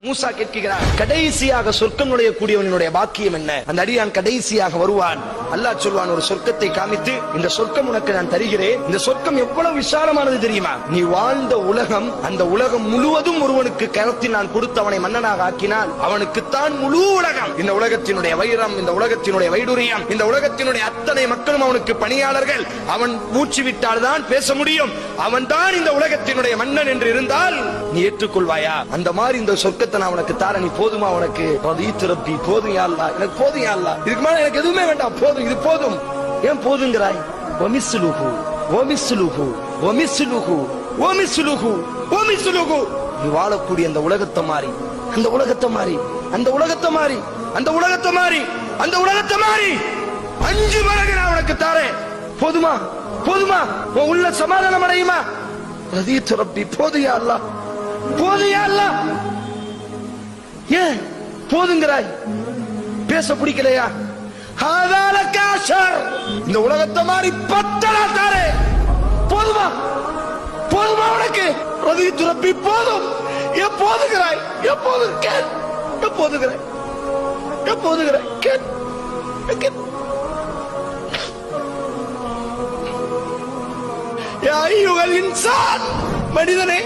மூசா கேட்கிறார், கடைசியாக சொர்க்கம் நுழையக்கூடியவனுடைய பாக்கியம் என்ன? அந்த அடியான் கடைசியாக வருவான். அல்லாஹ் சொல்வான், ஒரு சொர்க்கத்தை காமித்து, இந்த சொர்க்கம் உனக்கு நான் தருகிறேன். இந்த சொர்க்கம் எவ்வளவு விசாலமானது தெரியுமா? நீ வாழ்ந்த உலகம், அந்த உலகம் முழுவதும் ஒருவனுக்கு கரத்தில் நான் கொடுத்து அவனை மன்னனாக ஆக்கினால் அவனுக்குத்தான் முழு உலகம். இந்த உலகத்தினுடைய வைரம், இந்த உலகத்தினுடைய வைடூரியம், இந்த உலகத்தினுடைய அத்தனை மக்களும் அவனுக்கு பணியாளர்கள். அவன் மூச்சு விட்டால் தான் பேச முடியும். அவன் தான் இந்த உலகத்தினுடைய மன்னன் என்று இருந்தால் நீ ஏற்றுக்கொள்வாயா? அந்த மாதிரி இந்த சொர்க்க நான் உனக்கு தார, நீ போதுமா? உனக்கு ரப்பி போதும் யா அல்லாஹ், எனக்கு போதும் யா அல்லாஹ், இதுக்கு மேல எனக்கு எதுவுமே வேண்டாம், போதும், இது போதும். ஏன் போதுங்கிறாய்? வமிஸ்லுஹு வமிஸ்லுஹு வமிஸ்லுஹு வமிஸ்லுஹு வமிஸ்லுஹு. நீ வாழக்கூடிய அந்த உலகத்தை மாறி, அந்த உலகத்தை மாறி, அந்த உலகத்தை மாறி, அந்த உலகத்தை மாறி, அந்த உலகத்தை மாறி 5 மடங்கு நான் உனக்கு தாரேன். போதுமா? போதுமா? உன் உள்ள சமாதானம் அடையுமா? ரப்பி போதும் யா அல்லாஹ், போதும் யா அல்லாஹ். ஏன் போதுங்கிறாய்? பேச பிடிக்கலையா? இந்த உலகத்தை மாதிரி 10 தாரே. போதுமா? போதுமா உனக்கு? ரப்பி போதும். ஏன் போதுங்கிறாய்? எப்போது கேட்? எப்போதுங்கிறாய்? எப்போதுங்கிறாய்? கேட். மனிதனே,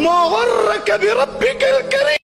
மோகர்ரக பிரப்பிக்கல் கரீம்.